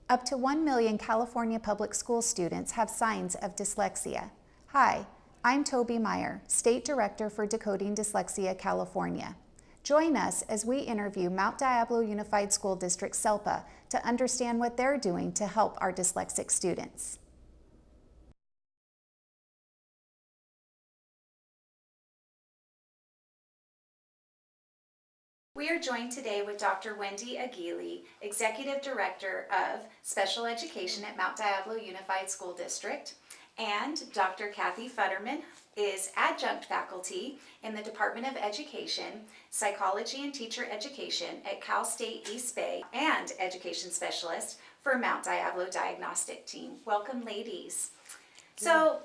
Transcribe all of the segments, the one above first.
Up to 1 million California public school students have signs of dyslexia. Hi, I'm Toby Meyer, State Director for Decoding Dyslexia California. Join us as we interview Mount Diablo Unified School District SELPA to understand what they're doing to help our dyslexic students. We are joined today with Dr. Wendi Aghily, Executive Director of Special Education at Mount Diablo Unified School District, and Dr. Kathy Futterman is Adjunct Faculty in the Department of Education, Psychology and Teacher Education at Cal State East Bay, and Education Specialist for Mount Diablo Diagnostic Team. Welcome, ladies. So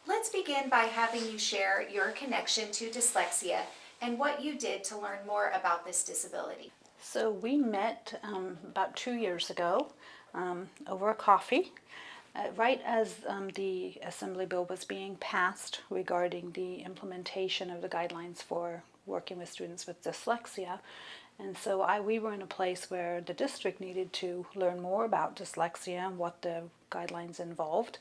let's begin by having you share your connection to dyslexia and what you did to learn more about this disability. So we met about 2 years ago over a coffee, right as the Assembly bill was being passed regarding the implementation of the guidelines for working with students with dyslexia. And so we were in a place where the district needed to learn more about dyslexia and what the guidelines involved.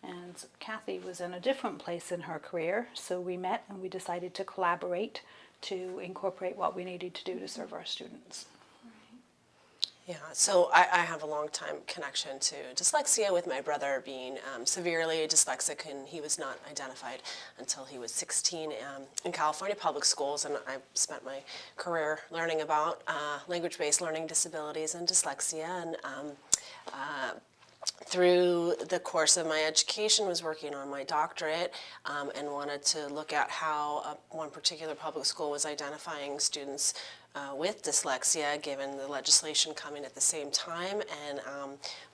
And Kathy was in a different place in her career, so we met and we decided to collaborate to incorporate what we needed to do to serve our students. Yeah, so I have a long time connection to dyslexia, with my brother being severely dyslexic, and he was not identified until he was 16 in California public schools, and I spent my career learning about language-based learning disabilities and dyslexia, and through the course of my education was working on my doctorate and wanted to look at how one particular public school was identifying students with dyslexia, given the legislation coming at the same time. And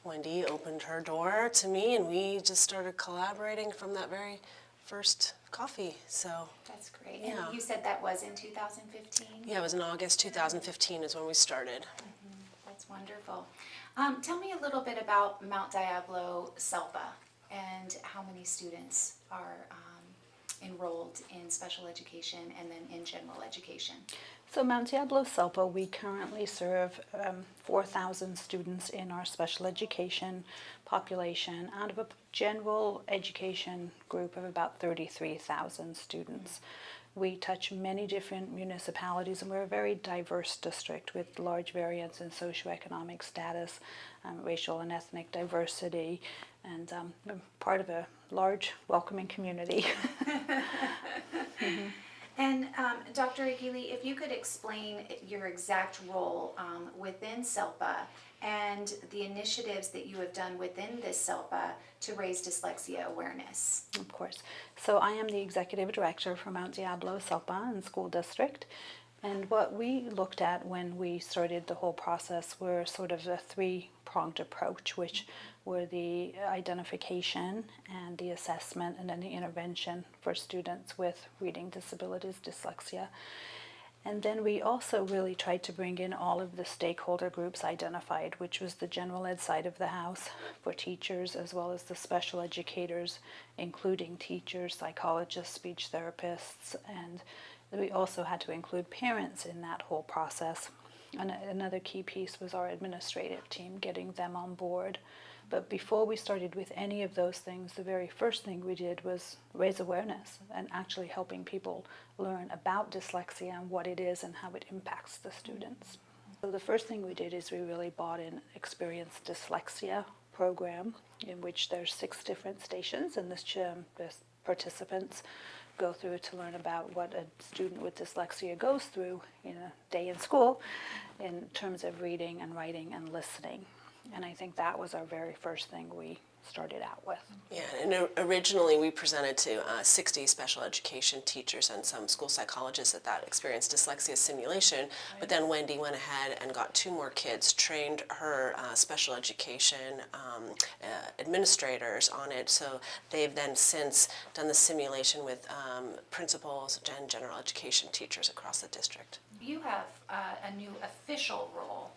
Wendi opened her door to me, and we just started collaborating from that very first coffee. So that's great. Yeah. And you said that was in 2015? Yeah, it was in August 2015 is when we started. That's wonderful. Tell me a little bit about Mount Diablo SELPA and how many students are enrolled in special education and then in general education. So Mount Diablo SELPA, we currently serve 4,000 students in our special education population out of a general education group of about 33,000 students. We touch many different municipalities, and we're a very diverse district with large variance in socioeconomic status, racial and ethnic diversity, and we're part of a large, welcoming community. And Dr. Aghily, if you could explain your exact role within SELPA and the initiatives that you have done within this SELPA to raise dyslexia awareness. Of course. So I am the Executive Director for Mount Diablo SELPA and School District. And what we looked at when we started the whole process were sort of a three-pronged approach, which were the identification and the assessment and then the intervention for students with reading disabilities, dyslexia. And then we also really tried to bring in all of the stakeholder groups identified, which was the general ed side of the house for teachers, as well as the special educators, including teachers, psychologists, speech therapists, and we also had to include parents in that whole process. And another key piece was our administrative team, getting them on board. But before we started with any of those things, the very first thing we did was raise awareness and actually helping people learn about dyslexia and what it is and how it impacts the students. So the first thing we did is we really bought an Experienced Dyslexia program in which there's 6 different stations, and the participants go through to learn about what a student with dyslexia goes through in a day in school in terms of reading and writing and listening. And I think that was our very first thing we started out with. Yeah, and originally we presented to 60 special education teachers and some school psychologists at that Experienced Dyslexia simulation, right. But then Wendi went ahead and got 2 more kids, trained her special education administrators on it, so they've then since done the simulation with principals and general education teachers across the district. You have a new official role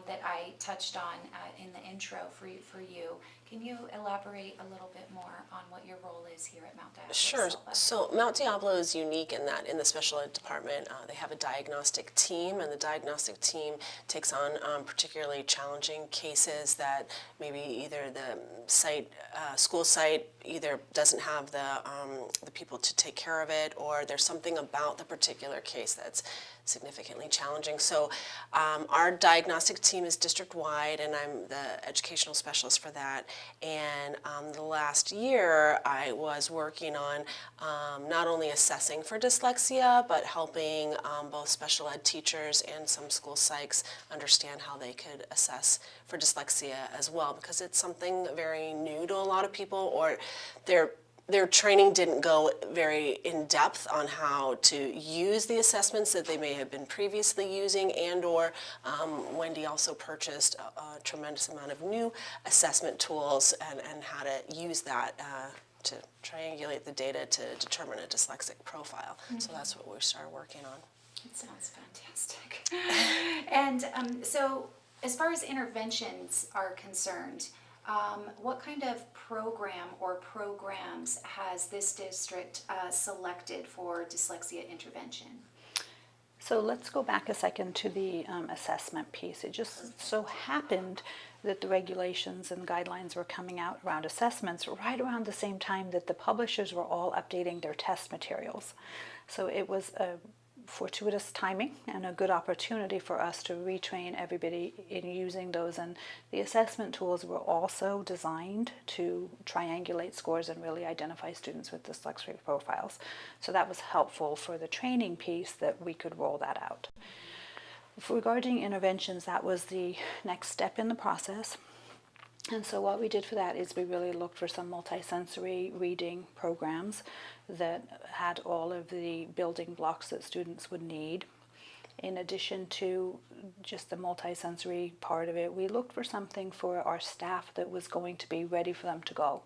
that I touched on in the intro for you. Can you elaborate a little bit more on what your role is is here at Mount Diablo Sure. SELPA? So Mount Diablo is unique in that in the special ed department, they have a diagnostic team, and the diagnostic team takes on particularly challenging cases that maybe either the school site either doesn't have the people to take care of it, or there's something about the particular case that's significantly challenging. So our diagnostic team is district-wide, and I'm the educational specialist for that. And the last year, I was working on not only assessing for dyslexia, but helping both special ed teachers and some school psychs understand how they could assess for dyslexia as well, because it's something very new to a lot of people, or their training didn't go very in depth on how to use the assessments that they may have been previously using, and or Wendi also purchased a tremendous amount of new assessment tools and how to use that to triangulate the data to determine a dyslexic profile. So that's what we started working on. It sounds fantastic. And so as far as interventions are concerned, what kind of program or programs has this district selected for dyslexia intervention? So let's go back a second to the assessment piece. It just so happened that the regulations and guidelines were coming out around assessments right around the same time that the publishers were all updating their test materials. So it was a fortuitous timing and a good opportunity for us to retrain everybody in using those, and the assessment tools were also designed to triangulate scores and really identify students with dyslexic profiles. So that was helpful for the training piece that we could roll that out. Regarding interventions, that was the next step in the process. And so what we did for that is we really looked for some multisensory reading programs that had all of the building blocks that students would need. In addition to just the multisensory part of it, we looked for something for our staff that was going to be ready for them to go.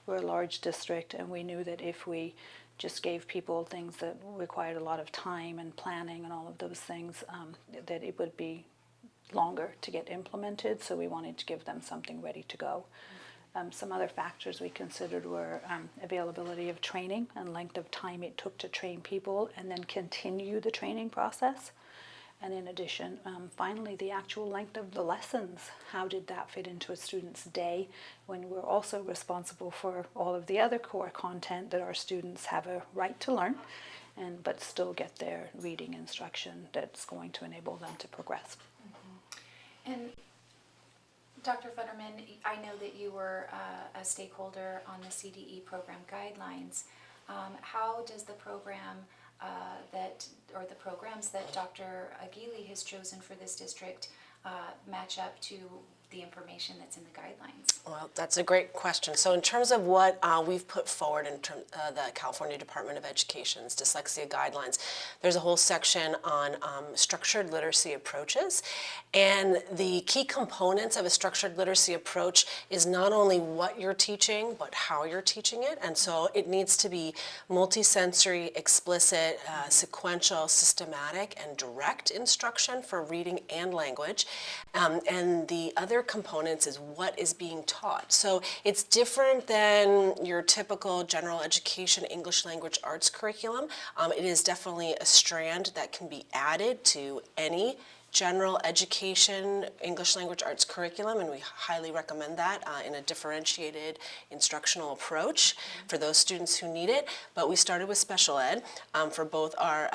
We're a large district, and we knew that if we just gave people things that required a lot of time and planning and all of those things, that it would be longer to get implemented, so we wanted to give them something ready to go. Some other factors we considered were availability of training and length of time it took to train people and then continue the training process. And in addition, finally, the actual length of the lessons. How did that fit into a student's day when we're also responsible for all of the other core content that our students have a right to learn, but still get their reading instruction that's going to enable them to progress. And Dr. Futterman, I know that you were a stakeholder on the CDE program guidelines. How does the program the programs that Dr. Aghily has chosen for this district match up to the information that's in the guidelines? Well, that's a great question. So in terms of what we've put forward in the California Department of Education's dyslexia guidelines, there's a whole section on structured literacy approaches. And the key components of a structured literacy approach is not only what you're teaching, but how you're teaching it. And so it needs to be multisensory, explicit, sequential, systematic, and direct instruction for reading and language. And the other components is what is being taught. So it's different than your typical general education English language arts curriculum. It is definitely a strand that can be added to any general education English language arts curriculum, and we highly recommend that in a differentiated instructional approach for those students who need it. But we started with special ed for both our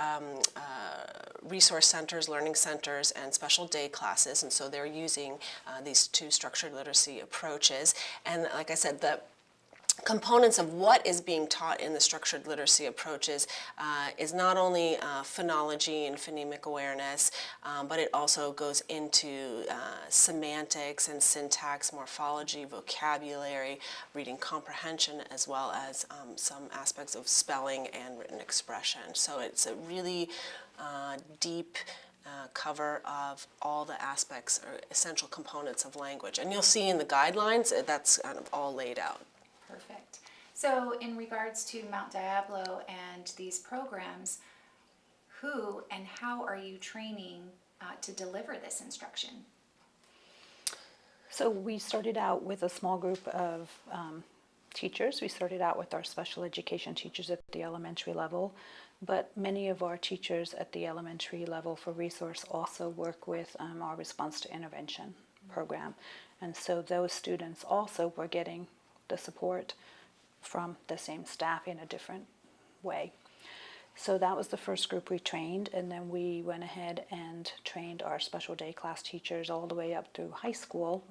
resource centers, learning centers, and special day classes, and so they're using these two structured literacy approaches. And like I said, the components of what is being taught in the structured literacy approaches is not only phonology and phonemic awareness, but it also goes into semantics and syntax, morphology, vocabulary, reading comprehension, as well as some aspects of spelling and written expression. So it's a really deep cover of all the aspects or essential components of language. And you'll see in the guidelines that's kind of all laid out. Perfect. So in regards to Mount Diablo and these programs, who and how are you training to deliver this instruction? So we started out with a small group of teachers. We started out with our special education teachers at the elementary level, but many of our teachers at the elementary level for resource also work with our response to intervention program. And so those students also were getting the support from the same staff in a different way. So that was the first group we trained, and then we went ahead and trained our special day class teachers all the way up through high school.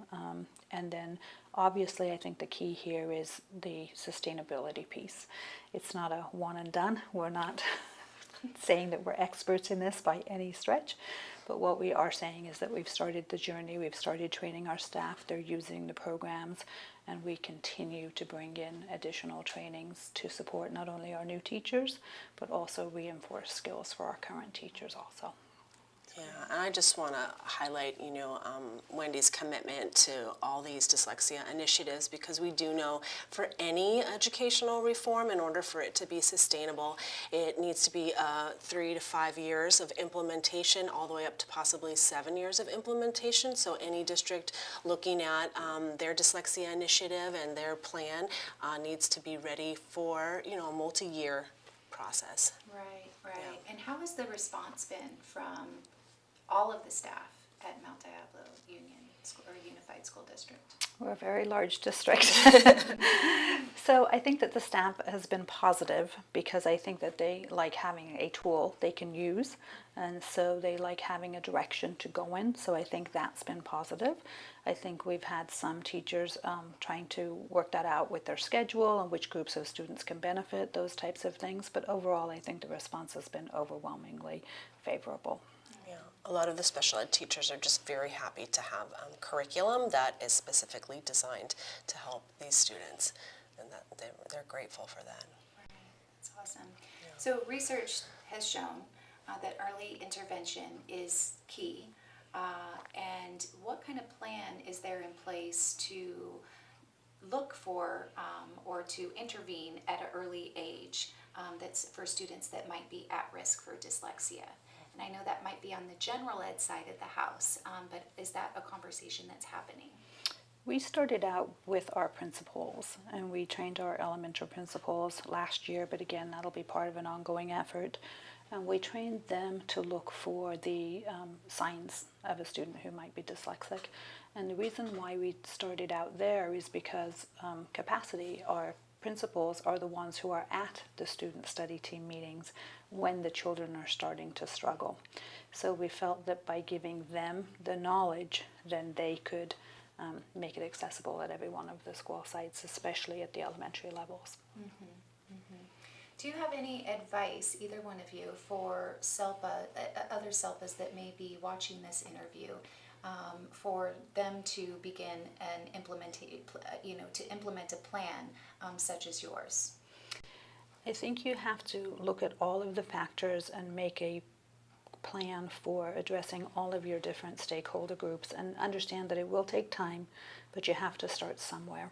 And then obviously I think the key here is the sustainability piece. It's not a one and done. We're not saying that we're experts in this by any stretch, but what we are saying is that we've started the journey, we've started training our staff, they're using the programs, and we continue to bring in additional trainings to support not only our new teachers, but also reinforce skills for our current teachers also. Yeah, and I just want to highlight, Wendy's commitment to all these dyslexia initiatives, because we do know for any educational reform, in order for it to be sustainable, it needs to be 3 to 5 years of implementation, all the way up to possibly 7 years of implementation. So any district looking at their dyslexia initiative and their plan needs to be ready for, a multi-year process. Right, right. Yeah. And how has the response been from all of the staff at Mount Diablo Unified School District? We're a very large district. So I think that the staff has been positive, because I think that they like having a tool they can use, and so they like having a direction to go in. So I think that's been positive. I think we've had some teachers trying to work that out with their schedule and which groups of students can benefit, those types of things. But overall, I think the response has been overwhelmingly favorable. Yeah, a lot of the special ed teachers are just very happy to have curriculum that is specifically designed to help these students, and that they're grateful for that. Right, that's awesome. Yeah. So research has shown that early intervention is key. And what kind of plan is there in place to look for or to intervene at an early age that's for students that might be at risk for dyslexia? And I know that might be on the general ed side of the house, but is that a conversation that's happening? We started out with our principals, and we trained our elementary principals last year, but again, that'll be part of an ongoing effort. And we trained them to look for the signs of a student who might be dyslexic. And the reason why we started out there is because capacity, our principals are the ones who are at the student study team meetings when the children are starting to struggle. So we felt that by giving them the knowledge, then they could make it accessible at every one of the school sites, especially at the elementary levels. Mm-hmm. Mm-hmm. Do you have any advice, either one of you, for SELPA, other SELPAs that may be watching this interview, for them to begin and implement a plan such as yours? I think you have to look at all of the factors and make a plan for addressing all of your different stakeholder groups, and understand that it will take time, but you have to start somewhere.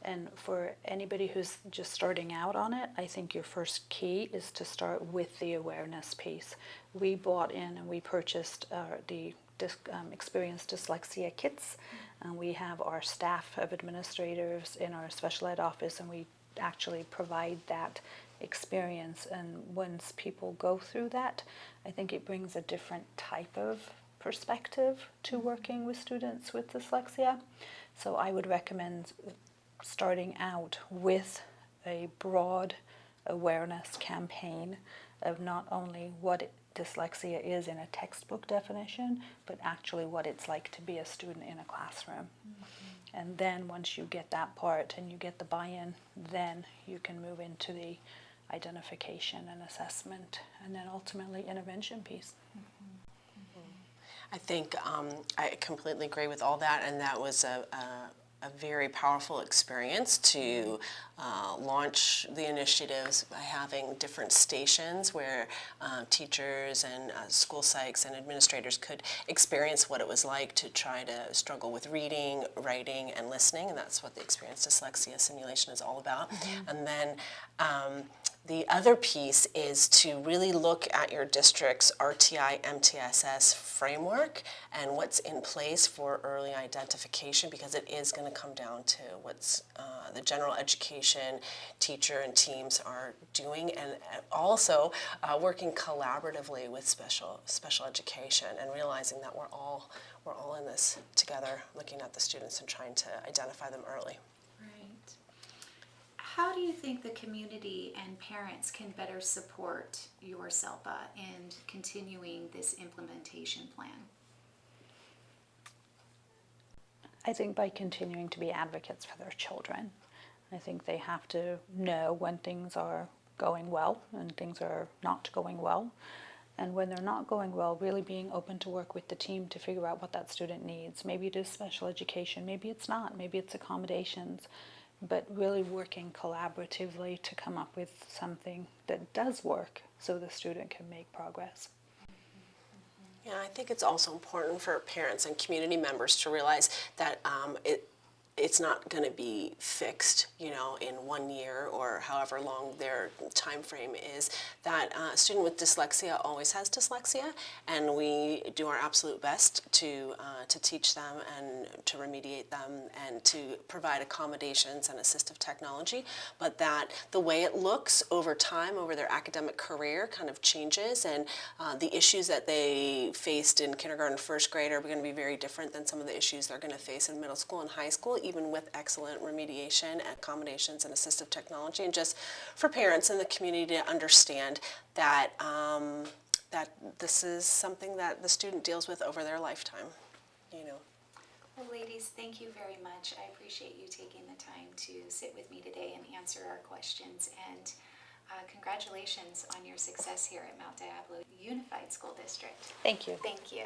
And for anybody who's just starting out on it, I think your first key is to start with the awareness piece. We bought in and we purchased the Experienced Dyslexia kits, and we have our staff of administrators in our special ed office, and we actually provide that experience. And once people go through that, I think it brings a different type of perspective to working with students with dyslexia. So I would recommend starting out with a broad awareness campaign of not only what dyslexia is in a textbook definition, but actually what it's like to be a student in a classroom. Mm-hmm. And then once you get that part and you get the buy-in, then you can move into the identification and assessment, and then ultimately intervention piece. Mm-hmm. I think I completely agree with all that, and that was a very powerful experience to launch the initiatives by having different stations where teachers and school psychs and administrators could experience what it was like to try to struggle with reading, writing, and listening, and that's what the Experienced Dyslexia simulation is all about. Mm-hmm. And then The other piece is to really look at your district's RTI MTSS framework and what's in place for early identification, because it is going to come down to what's the general education teacher and teams are doing, and also working collaboratively with special education and realizing that we're all in this together, looking at the students and trying to identify them early. Right. How do you think the community and parents can better support your SELPA and continuing this implementation plan? I think by continuing to be advocates for their children. I think they have to know when things are going well and things are not going well. And when they're not going well, really being open to work with the team to figure out what that student needs. Maybe it is special education, maybe it's not, maybe it's accommodations, but really working collaboratively to come up with something that does work so the student can make progress. Yeah, I think it's also important for parents and community members to realize that it's not going to be fixed, in 1 year or however long their time frame is. That a student with dyslexia always has dyslexia, and we do our absolute best to teach them and to remediate them and to provide accommodations and assistive technology, but that the way it looks over time, over their academic career, kind of changes, and the issues that they faced in kindergarten, first grade are going to be very different than some of the issues they're going to face in middle school and high school, even with excellent remediation, accommodations, and assistive technology. And just for parents in the community to understand that that this is something that the student deals with over their lifetime. Well, ladies, thank you very much. I appreciate you taking the time to sit with me today and answer our questions. And congratulations on your success here at Mount Diablo Unified School District. Thank you. Thank you.